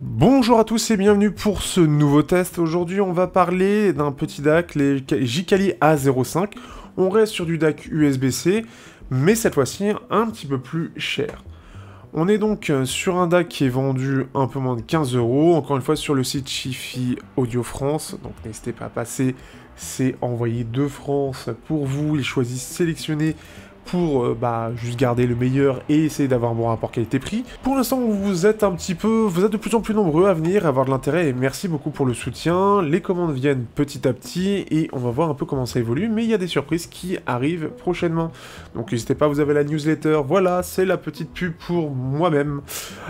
Bonjour à tous et bienvenue pour ce nouveau test. Aujourd'hui on va parler d'un petit DAC, les Jikali A05. On reste sur du DAC USB-C, mais cette fois-ci un petit peu plus cher. On est donc sur un DAC qui est vendu un peu moins de 15 €, encore une fois sur le site Chiffy Audio France, donc n'hésitez pas à passer, c'est envoyé de France pour vous, les choisis sélectionnés pour juste garder le meilleur et essayer d'avoir un bon rapport qualité-prix. Pour l'instant, vous êtes de plus en plus nombreux à venir, à avoir de l'intérêt, et merci beaucoup pour le soutien. Les commandes viennent petit à petit, et on va voir un peu comment ça évolue, mais il y a des surprises qui arrivent prochainement. Donc n'hésitez pas, vous avez la newsletter, voilà, c'est la petite pub pour moi-même.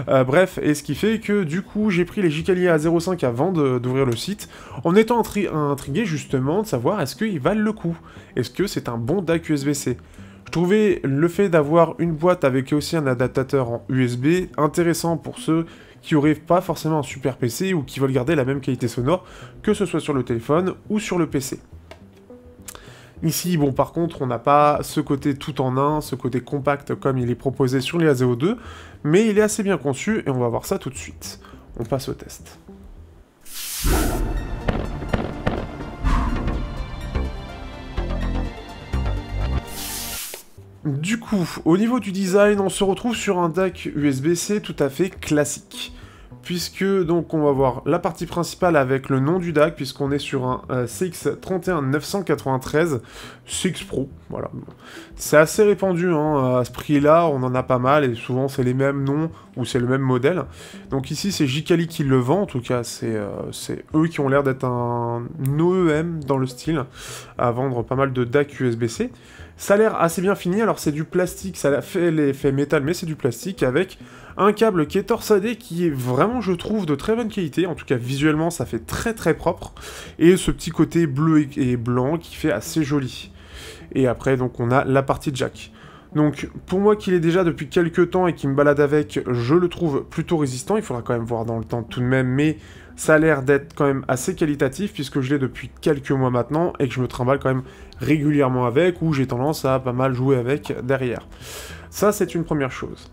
Bref, et ce qui fait que, du coup, j'ai pris les Jikali A05 avant d'ouvrir le site, en étant intrigué, justement, de savoir est-ce qu'ils valent le coup. Est-ce que c'est un bon DAC USB-C? Je trouvais le fait d'avoir une boîte avec aussi un adaptateur en USB intéressant pour ceux qui n'auraient pas forcément un super PC ou qui veulent garder la même qualité sonore, que ce soit sur le téléphone ou sur le PC. Ici, bon, par contre, on n'a pas ce côté tout en un, ce côté compact comme il est proposé sur les A02, mais il est assez bien conçu et on va voir ça tout de suite. On passe au test. Du coup, au niveau du design, on se retrouve sur un DAC USB-C tout à fait classique. Puisque, donc, on va voir la partie principale avec le nom du DAC, puisqu'on est sur un CX31993 CX Pro, voilà. C'est assez répandu, hein, à ce prix-là, on en a pas mal, et souvent c'est les mêmes noms, ou c'est le même modèle. Donc ici, c'est Jikali qui le vend, en tout cas, c'est eux qui ont l'air d'être un OEM dans le style, à vendre pas mal de DAC USB-C. Ça a l'air assez bien fini, alors c'est du plastique, ça a fait l'effet métal, mais c'est du plastique, avec un câble qui est torsadé, qui est vraiment, je trouve, de très bonne qualité, en tout cas visuellement ça fait très très propre, et ce petit côté bleu et blanc qui fait assez joli. Et après donc on a la partie jack. Donc pour moi qui l'ai déjà depuis quelques temps et qui me balade avec, je le trouve plutôt résistant, il faudra quand même voir dans le temps tout de même, mais ça a l'air d'être quand même assez qualitatif puisque je l'ai depuis quelques mois maintenant et que je me trimballe quand même régulièrement avec, ou j'ai tendance à pas mal jouer avec derrière. Ça, c'est une première chose.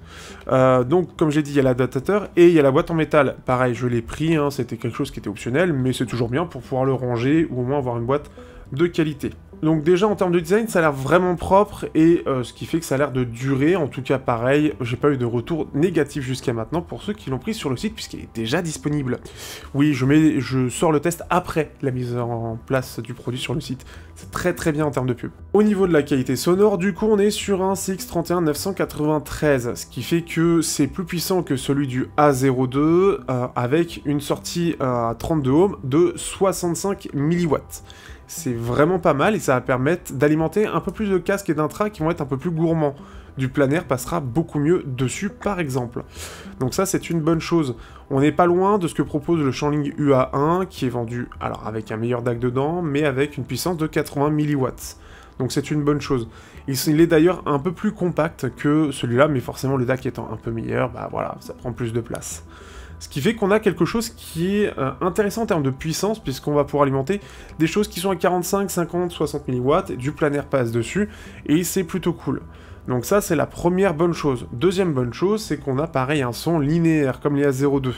Donc, comme j'ai dit, il y a l'adaptateur et il y a la boîte en métal. Pareil, je l'ai pris, hein, c'était quelque chose qui était optionnel, mais c'est toujours bien pour pouvoir le ranger ou au moins avoir une boîte de qualité. Donc déjà, en termes de design, ça a l'air vraiment propre, et ce qui fait que ça a l'air de durer. En tout cas, pareil, j'ai pas eu de retour négatif jusqu'à maintenant pour ceux qui l'ont pris sur le site, puisqu'il est déjà disponible. Oui, je sors le test après la mise en place du produit sur le site. C'est très très bien en termes de pub. Au niveau de la qualité sonore, du coup, on est sur un CX31993, ce qui fait que c'est plus puissant que celui du A02, avec une sortie à 32 ohms de 65 mW. C'est vraiment pas mal et ça va permettre d'alimenter un peu plus de casques et d'intra qui vont être un peu plus gourmands. Du plein air passera beaucoup mieux dessus par exemple. Donc ça c'est une bonne chose. On n'est pas loin de ce que propose le Shanling UA1 qui est vendu alors avec un meilleur DAC dedans mais avec une puissance de 80 mW. Donc c'est une bonne chose. Il est d'ailleurs un peu plus compact que celui-là, mais forcément le DAC étant un peu meilleur, bah voilà, ça prend plus de place. Ce qui fait qu'on a quelque chose qui est intéressant en termes de puissance, puisqu'on va pouvoir alimenter des choses qui sont à 45, 50, 60 mW, du plein air passe dessus, et c'est plutôt cool. Donc ça, c'est la première bonne chose. Deuxième bonne chose, c'est qu'on a pareil un son linéaire, comme les A02,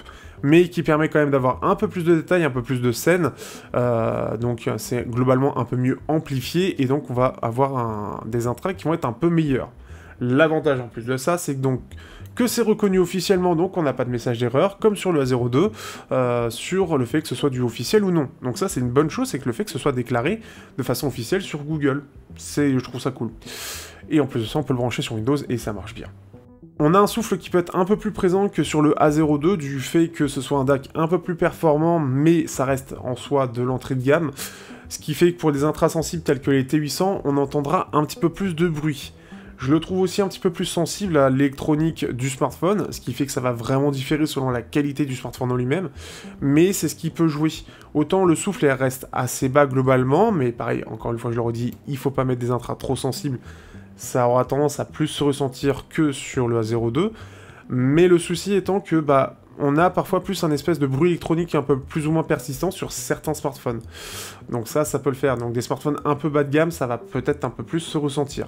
mais qui permet quand même d'avoir un peu plus de détails, un peu plus de scène, donc c'est globalement un peu mieux amplifié, et donc on va avoir des intras qui vont être un peu meilleurs. L'avantage en plus de ça, c'est que c'est reconnu officiellement, donc on n'a pas de message d'erreur, comme sur le A02, sur le fait que ce soit du officiel ou non. Donc ça, c'est une bonne chose, c'est que le fait que ce soit déclaré de façon officielle sur Google. Je trouve ça cool. Et en plus de ça, on peut le brancher sur Windows, et ça marche bien. On a un souffle qui peut être un peu plus présent que sur le A02, du fait que ce soit un DAC un peu plus performant, mais ça reste en soi de l'entrée de gamme, ce qui fait que pour des intras sensibles tels que les T800, on entendra un petit peu plus de bruit. Je le trouve aussi un petit peu plus sensible à l'électronique du smartphone, ce qui fait que ça va vraiment différer selon la qualité du smartphone en lui-même, mais c'est ce qui peut jouer. Autant le souffle reste assez bas globalement, mais pareil, encore une fois je le redis, il faut pas mettre des intras trop sensibles, ça aura tendance à plus se ressentir que sur le A02, mais le souci étant que on a parfois plus un espèce de bruit électronique un peu plus ou moins persistant sur certains smartphones. Donc ça peut le faire. Donc des smartphones un peu bas de gamme, ça va peut-être un peu plus se ressentir.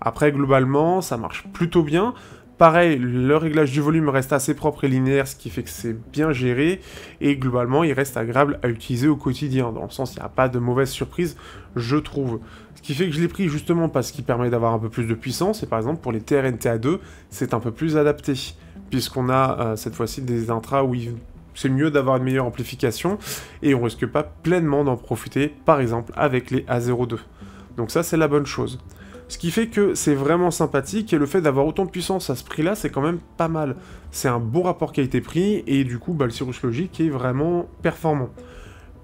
Après, globalement, ça marche plutôt bien. Pareil, le réglage du volume reste assez propre et linéaire, ce qui fait que c'est bien géré, et globalement, il reste agréable à utiliser au quotidien, dans le sens, il n'y a pas de mauvaise surprise, je trouve. Ce qui fait que je l'ai pris justement parce qu'il permet d'avoir un peu plus de puissance, et par exemple, pour les TRNTA2, c'est un peu plus adapté, puisqu'on a cette fois-ci des intras où c'est mieux d'avoir une meilleure amplification, et on risque pas pleinement d'en profiter, par exemple, avec les A02. Donc ça, c'est la bonne chose. Ce qui fait que c'est vraiment sympathique, et le fait d'avoir autant de puissance à ce prix-là, c'est quand même pas mal. C'est un bon rapport qualité-prix, et du coup, le Cirrus Logic est vraiment performant.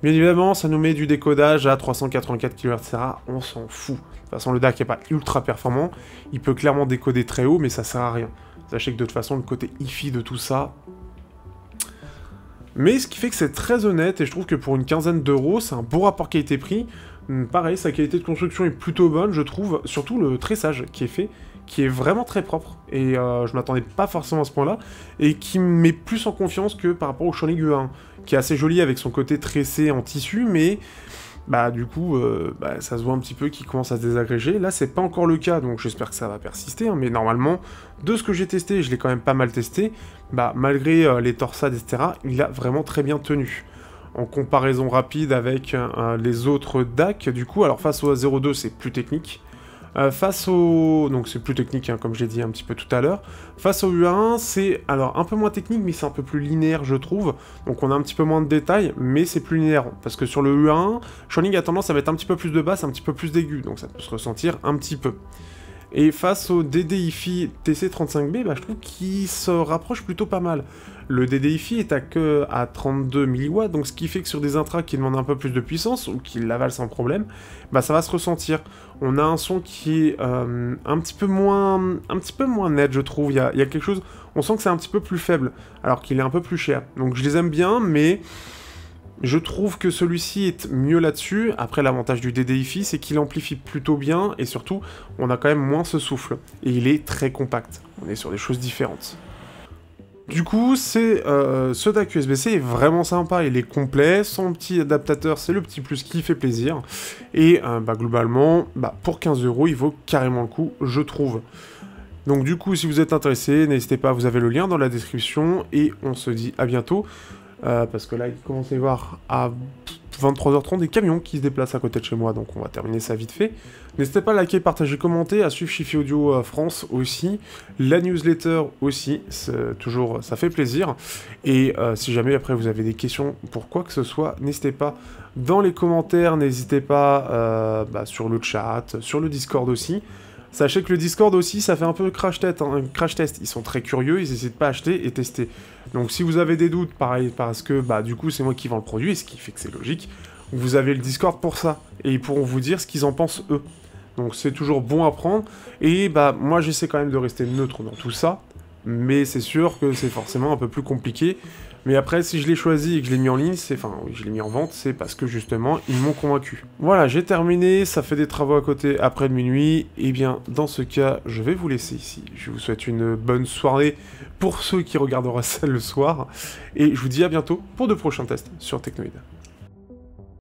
Bien évidemment, ça nous met du décodage à 384 kHz, etc. On s'en fout. De toute façon, le DAC n'est pas ultra performant, il peut clairement décoder très haut, mais ça sert à rien. Sachez que de toute façon, le côté hi-fi de tout ça... Mais ce qui fait que c'est très honnête, et je trouve que pour une quinzaine d'euros, c'est un bon rapport qualité-prix. Pareil, sa qualité de construction est plutôt bonne, je trouve, surtout le tressage qui est fait, qui est vraiment très propre, et je m'attendais pas forcément à ce point-là, et qui me met plus en confiance que par rapport au Schanig U1, qui est assez joli avec son côté tressé en tissu, mais du coup, ça se voit un petit peu qu'il commence à se désagréger. Là, c'est pas encore le cas, donc j'espère que ça va persister, hein, mais normalement, de ce que j'ai testé, je l'ai quand même pas mal testé, malgré les torsades, etc., il a vraiment très bien tenu. En comparaison rapide avec les autres DAC, du coup, alors face au A02, c'est plus technique. Face au... Donc c'est plus technique, hein, comme j'ai dit un petit peu tout à l'heure. Face au U1, c'est alors un peu moins technique, mais c'est un peu plus linéaire, je trouve. Donc on a un petit peu moins de détails, mais c'est plus linéaire. Parce que sur le U1, Schanig a tendance à mettre un petit peu plus de basse, un petit peu plus d'aigu, donc ça peut se ressentir un petit peu. Et face au DDI-FI TC35B, je trouve qu'il se rapproche plutôt pas mal. Le DDI-FI est à 32 mW, donc ce qui fait que sur des intras qui demandent un peu plus de puissance, ou qui l'avalent sans problème, ça va se ressentir. On a un son qui est un petit peu moins net, je trouve. Il y a quelque chose, on sent que c'est un petit peu plus faible, alors qu'il est un peu plus cher. Donc je les aime bien, mais... je trouve que celui-ci est mieux là-dessus. Après, l'avantage du DDI-FI, c'est qu'il amplifie plutôt bien, et surtout, on a quand même moins ce souffle. Et il est très compact. On est sur des choses différentes. Du coup, ce DAC USB-C est vraiment sympa, il est complet, son petit adaptateur, c'est le petit plus qui fait plaisir. Et globalement, pour 15 €, il vaut carrément le coup, je trouve. Donc du coup, si vous êtes intéressé, n'hésitez pas, vous avez le lien dans la description, et on se dit à bientôt. Parce que là, il commence à y avoir à 23h30 des camions qui se déplacent à côté de chez moi, donc on va terminer ça vite fait. N'hésitez pas à liker, partager, commenter, à suivre Chiffy Audio France aussi, la newsletter aussi, toujours, ça fait plaisir. Et si jamais après vous avez des questions pour quoi que ce soit, n'hésitez pas dans les commentaires, n'hésitez pas sur le chat, sur le Discord aussi. Sachez que le Discord aussi, ça fait un peu crash test, ils sont très curieux, ils n'hésitent pas à acheter et tester. Donc si vous avez des doutes, pareil, parce que du coup c'est moi qui vends le produit, ce qui fait que c'est logique, vous avez le Discord pour ça, et ils pourront vous dire ce qu'ils en pensent eux. Donc c'est toujours bon à prendre, et moi j'essaie quand même de rester neutre dans tout ça, mais c'est sûr que c'est forcément un peu plus compliqué. Mais après, si je l'ai choisi et que je l'ai mis en ligne, oui, je l'ai mis en vente, c'est parce que justement, ils m'ont convaincu. Voilà, j'ai terminé, ça fait des travaux à côté après de minuit, et bien, dans ce cas, je vais vous laisser ici. Je vous souhaite une bonne soirée pour ceux qui regarderont ça le soir, et je vous dis à bientôt pour de prochains tests sur Technoid.